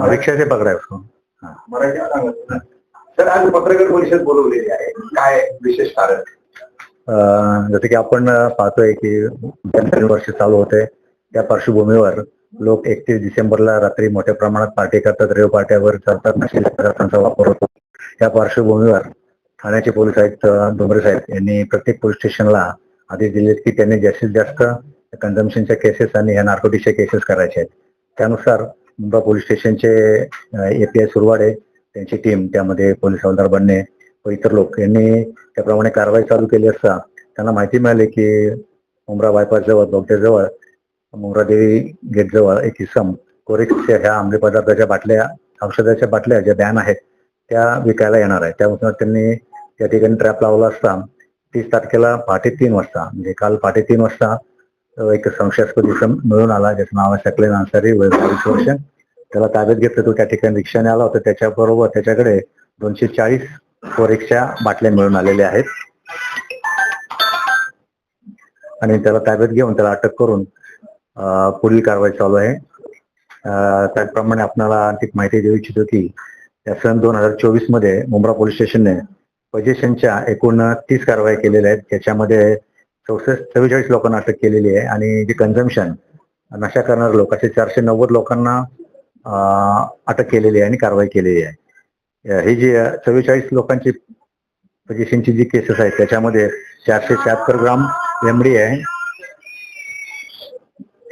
रिक्षाचे पकडा उसको. तर आज पत्रकार परिषद बोलवलेली आहे, काय विशेष कारण? जसं की आपण पाहतोय की वर्ष चालू होते त्या पार्श्वभूमीवर लोक 31 डिसेंबरला रात्री मोठ्या प्रमाणात पार्टी करतात, रेव पार्ट्यावर चालतात, नशील पदार्थांचा वापर होतो. त्या पार्श्वभूमीवर ठाण्याचे पोलीस आयुक्त डोंगरे साहेब यांनी प्रत्येक पोलीस स्टेशनला आदेश दिलेत की त्यांनी जास्तीत जास्त कन्झम्पशनच्या केसेस आणि ह्या नार्कोटिक्सच्या केसेस करायचे आहेत. त्यानुसार मुंब्रा पोलीस स्टेशनचे API सुरवाडे, त्यांची टीम, त्यामध्ये पोलीस हवालदार बनणे व इतर लोक यांनी त्याप्रमाणे कारवाई चालू केली असता त्यांना माहिती मिळाली की मुंब्रा बायपास जवळ बोगद्याजवळ मुंब्रा देवी गेट जवळ एक इसम कोरेक्सच्या ह्या अंमली पदार्थाच्या बाटल्या, औषधाच्या बाटल्या ज्या बॅन आहेत त्या विकायला येणार आहे. त्यानुसार त्यांनी त्या ठिकाणी ट्रॅप लावला असता 30 तारखेला पहाटे 3 वाजता, म्हणजे काल पहाटे 3 वाजता एक संशयास्पद इसम मिळून आला, ज्याचं नाव आहे सकलेन अन्सारी, वय 22 वर्ष. त्याला ताब्यात घेतलं. तो त्या ठिकाणी रिक्षाने आला होता. त्याच्याबरोबर त्याच्याकडे 240 कोरेक्सच्या बाटल्या मिळून आलेल्या आहेत आणि त्याला ताब्यात घेऊन त्याला अटक करून पुढील कारवाई चालू आहे. त्याचप्रमाणे आपल्याला आणखी माहिती देऊ इच्छितो की या सन 2024 मध्ये मुंब्रा पोलीस स्टेशनने पोझिशनच्या एकूण 30 कारवाई केलेल्या आहेत. त्याच्यामध्ये 44 लोकांना अटक केलेली आहे आणि जे कन्झम्पशन नशा करणारे लोक असे 490 लोकांना अटक केलेली आहे आणि कारवाई केलेली आहे. ही जी 44 लोकांची पोझिशनची जी केसेस आहेत त्याच्यामध्ये 476 ग्राम एमडी आहे,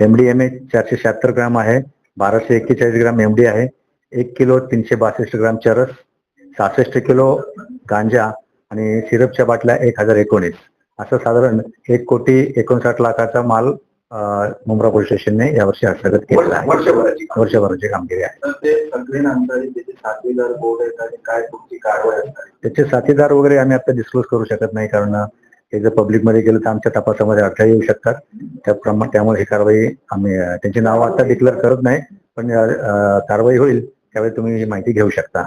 MDMA 476 ग्राम आहे, 1241 ग्राम MD आहे, 1 किलो 362 ग्राम चरस, 66 किलो गांजा आणि सिरपच्या बाटल्या 1019, असं साधारण 1,59 लाखाचा माल मुंब्रा पोलीस स्टेशनने यावर्षी हस्तगत केलेला आहे. वर्षभराची कामगिरी आहे. त्याचे साथीदार वगैरे आम्ही आता डिस्क्लोज करू शकत नाही, कारण ते जर पब्लिकमध्ये गेलं तर आमच्या तपासामध्ये अडथळे येऊ शकतात. त्यामुळे ही कारवाई आम्ही त्यांची नावं आता डिक्लेअर करत नाही, पण कारवाई होईल त्यावेळी तुम्ही ही माहिती घेऊ शकता.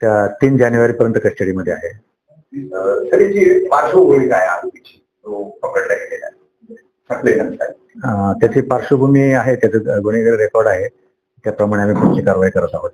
त्या 3 जानेवारी पर्यंत कस्टडीमध्ये आहे. पार्श्वभूमी काय आरोपीची पकडला गेलेला त्याची पार्श्वभूमी आहे, त्याचं गुन्हेगारी रेकॉर्ड आहे, त्याप्रमाणे आम्ही पुढची कारवाई करत आहोत.